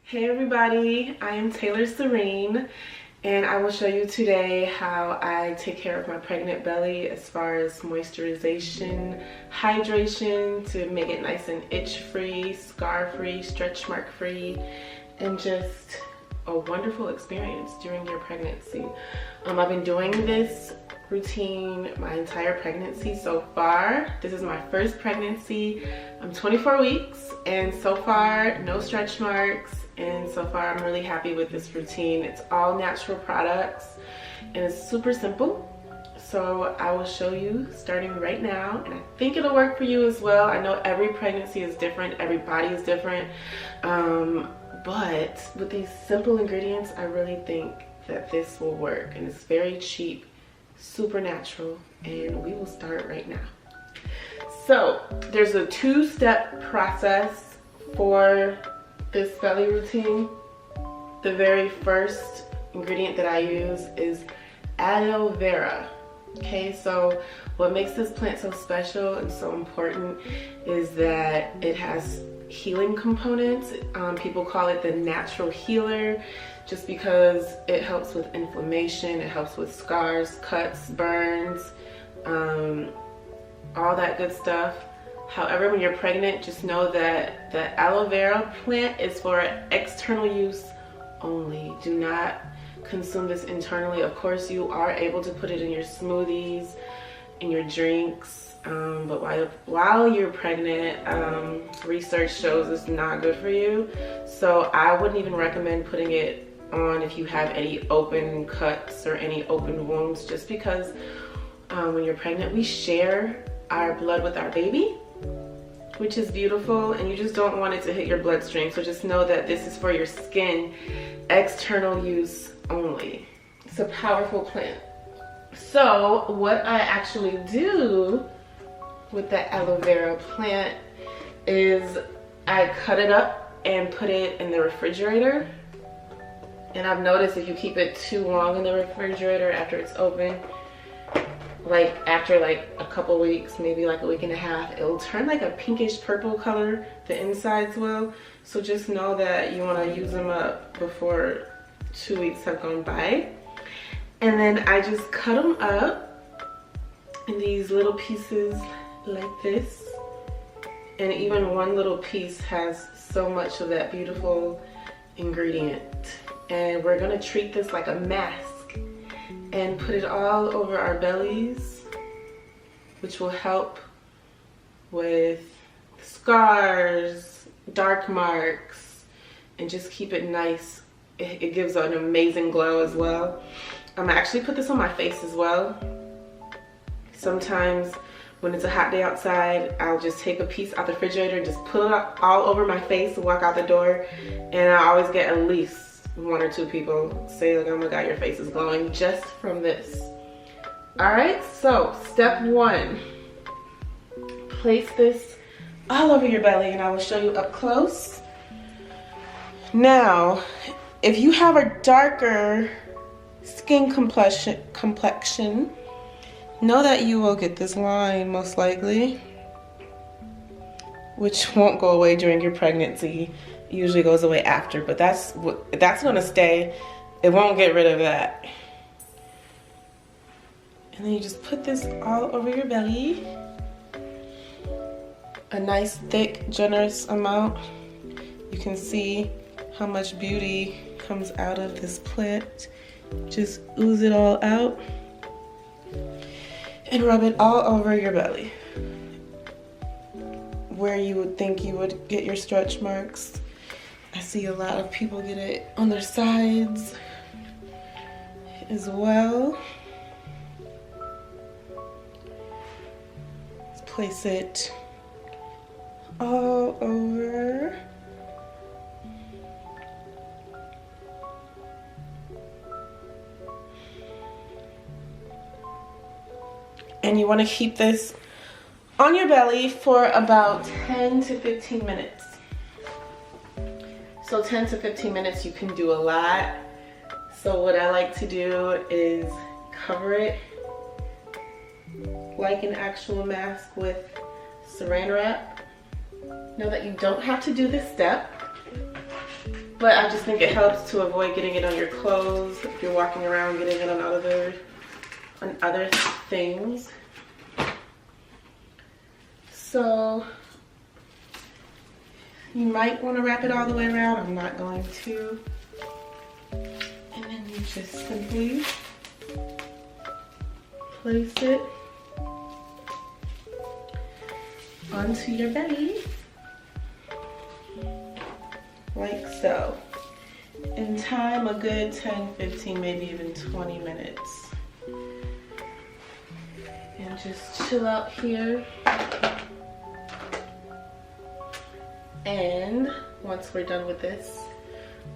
Hey everybody, I am Taylor Serene and I will show you today how I take care of my pregnant belly as far as moisturization, hydration to make it nice and itch free, scar free, stretch mark free, and just a wonderful experience during your pregnancy. I've been doing this routine my entire pregnancy so far. This is my first pregnancy. I'm 24 weeks and so far no stretch marks, and so far I'm really happy with this routine. It's all natural products and it's super simple. So I will show you starting right now, and I think it'll work for you as well. I know every pregnancy is different, every body is different, but with these simple ingredients I really think that this will work, and it's very cheap, super natural, and we will start right now. So there's a two-step process for this belly routine. The very first ingredient that I use is aloe vera. Okay, so what makes this plant so special and so important is that it has healing components. People call it the natural healer just because it helps with inflammation, it helps with scars, cuts, burns, all that good stuff. However, when you're pregnant, just know that the aloe vera plant is for external use only. Do not consume this internally. Of course, you are able to put it in your smoothies, in your drinks, but while you're pregnant, research shows it's not good for you. So I wouldn't even recommend putting it on if you have any open cuts or any open wounds, just because when you're pregnant, we share our blood with our baby, which is beautiful, and you just don't want it to hit your bloodstream. So just know that this is for your skin, external use only. It's a powerful plant. So what I actually do with the aloe vera plant is I cut it up and put it in the refrigerator. And I've noticed if you keep it too long in the refrigerator after it's open, like after like a couple weeks, maybe like a week and a half, it'll turn like a pinkish purple color, the insides will. So just know that you want to use them up before 2 weeks have gone by. And then I just cut them up in these little pieces like this. And even one little piece has so much of that beautiful ingredient. And we're gonna treat this like a mask and put it all over our bellies, which will help with scars, dark marks, and just keep it nice. It gives an amazing glow as well. I actually put this on my face as well. Sometimes when it's a hot day outside, I'll just take a piece out the refrigerator and just put it all over my face and walk out the door, and I always get at least 1 or 2 people say like, oh my god, your face is glowing just from this. All right, so step 1, place this all over your belly, and I will show you up close. Now, if you have a darker skin complexion, know that you will get this line most likely, which won't go away during your pregnancy. It usually goes away after, but that's gonna stay. It won't get rid of that. And then you just put this all over your belly. A nice, thick, generous amount. You can see how much beauty comes out of this plant. Just ooze it all out and rub it all over your belly, where you would think you would get your stretch marks. I see a lot of people get it on their sides as well. Let's place it all over. And you want to keep this on your belly for about 10 to 15 minutes. So 10 to 15 minutes, you can do a lot. So what I like to do is cover it like an actual mask with saran wrap. Know that you don't have to do this step. but I just think it helps to avoid getting it on your clothes if you're walking around getting it on other things. So you might want to wrap it all the way around. I'm not going to. And then you just simply place it onto your belly, like so. And time a good 10, 15, maybe even 20 minutes. And just chill out here. And once we're done with this,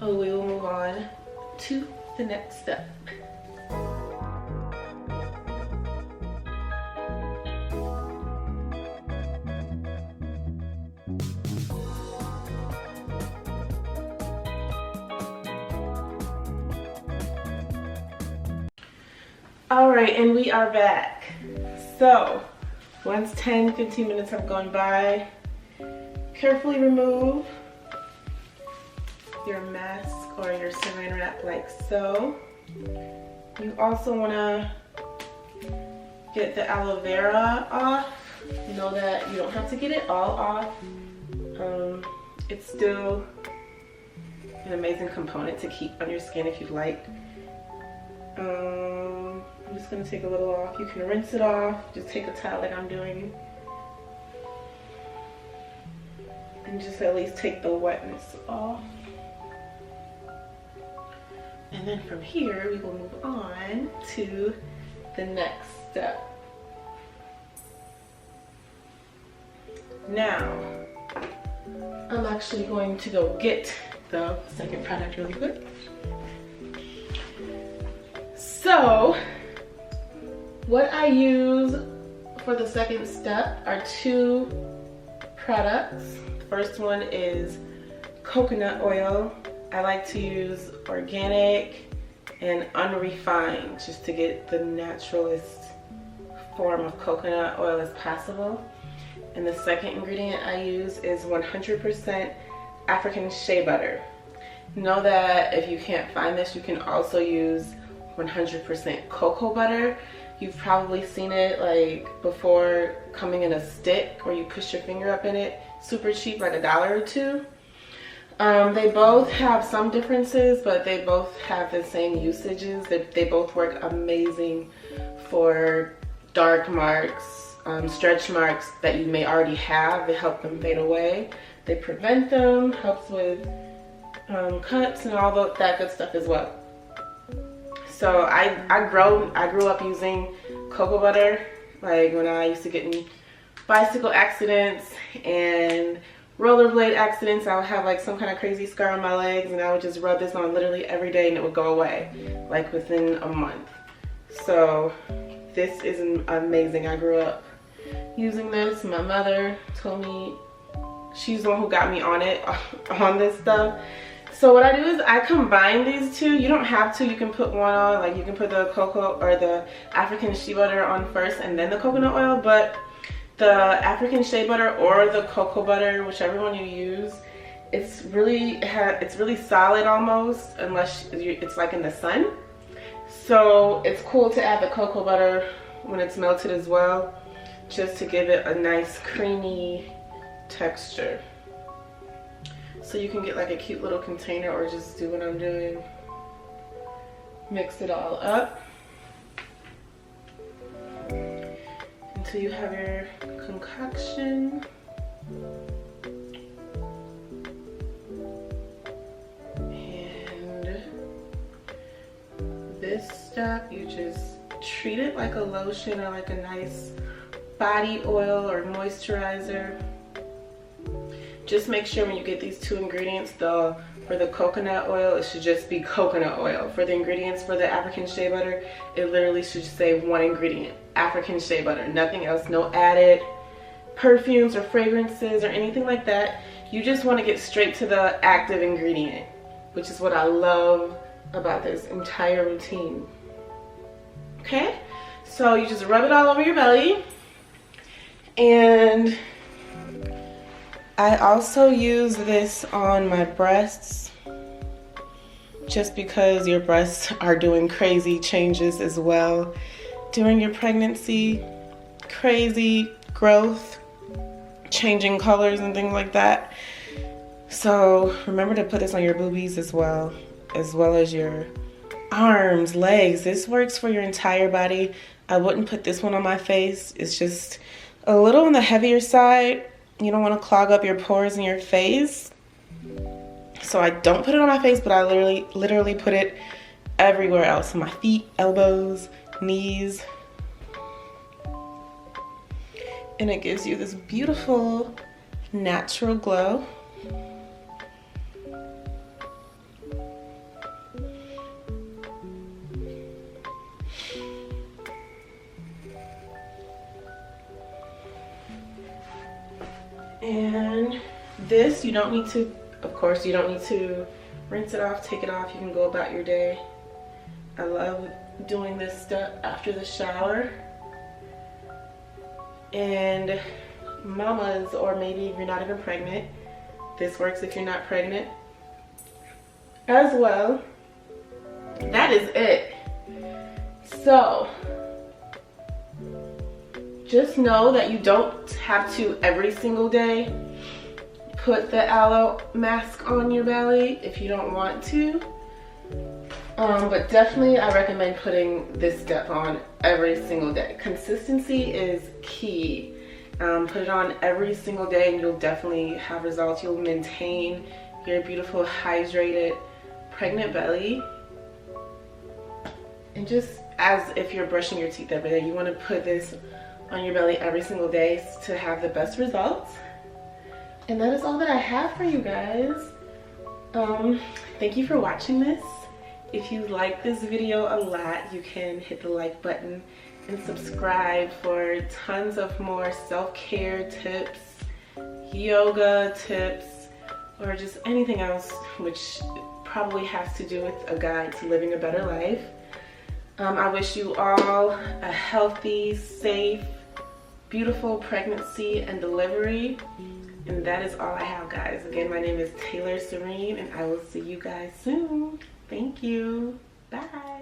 we will move on to the next step. All right, and we are back. So once 10, 15 minutes have gone by, carefully remove your mask or your saran wrap like so. You also want to get the aloe vera off. Know that you don't have to get it all off. It's still an amazing component to keep on your skin if you'd like. I'm just going to take a little off. You can rinse it off. Just take a towel like I'm doing. And just at least take the wetness off. And then from here, we will move on to the next step. Now, I'm actually going to go get the second product really quick. So, what I use for the second step are two products. First one is coconut oil. I like to use organic and unrefined just to get the naturalist form of coconut oil as possible. And the second ingredient I use is 100% African shea butter. Know that if you can't find this, you can also use 100% cocoa butter. You've probably seen it like before coming in a stick where you push your finger up in it. Super cheap, like $1 or $2. They both have some differences, but they both have the same usages. They both work amazing for dark marks, stretch marks that you may already have. They help them fade away. They prevent them, helps with cuts and all that good stuff as well. So I grew up using cocoa butter, like when I used to get in bicycle accidents and rollerblade accidents. I would have like some kind of crazy scar on my legs, and I would just rub this on literally every day and it would go away like within a month. So this is amazing. I grew up using this. My mother told me, she's the one who got me on this stuff. So what I do is I combine these two. You don't have to. You can put one on, like you can put the cocoa or the African shea butter on first and then the coconut oil. But the African shea butter or the cocoa butter, whichever one you use, it's really solid almost, unless it's like in the sun. So it's cool to add the cocoa butter when it's melted as well, just to give it a nice creamy texture. So you can get like a cute little container or just do what I'm doing. Mix it all up until you have your concoction. And this step, you just treat it like a lotion or like a nice body oil or moisturizer. Just make sure when you get these two ingredients, for the coconut oil, it should just be coconut oil. For the ingredients for the African shea butter, it literally should say one ingredient, African shea butter, nothing else, no added perfumes or fragrances or anything like that. You just want to get straight to the active ingredient, which is what I love about this entire routine. Okay, so you just rub it all over your belly. And I also use this on my breasts just because your breasts are doing crazy changes as well during your pregnancy. Crazy growth, changing colors and things like that. So remember to put this on your boobies as well as your arms, legs. This works for your entire body. I wouldn't put this one on my face. It's just a little on the heavier side. You don't want to clog up your pores in your face. So I don't put it on my face, but I literally put it everywhere else. On my feet, elbows, knees. And it gives you this beautiful natural glow. And this, you don't need to, of course, you don't need to rinse it off, take it off. You can go about your day. I love doing this step after the shower. And mamas, or maybe if you're not even pregnant, this works if you're not pregnant as well. That is it. So just know that you don't have to every single day put the aloe mask on your belly if you don't want to. But definitely I recommend putting this step on every single day. Consistency is key. Put it on every single day and you'll definitely have results. You'll maintain your beautiful hydrated pregnant belly. And just as if you're brushing your teeth every day, you want to put this on your belly every single day to have the best results. And that is all that I have for you guys. Thank you for watching this. If you like this video a lot, you can hit the like button and subscribe for tons of more self-care tips, yoga tips, or just anything else which probably has to do with a guide to living a better life. I wish you all a healthy, safe, beautiful pregnancy and delivery. And that is all I have, guys. Again, my name is Taylor Serene, and I will see you guys soon. Thank you. Bye.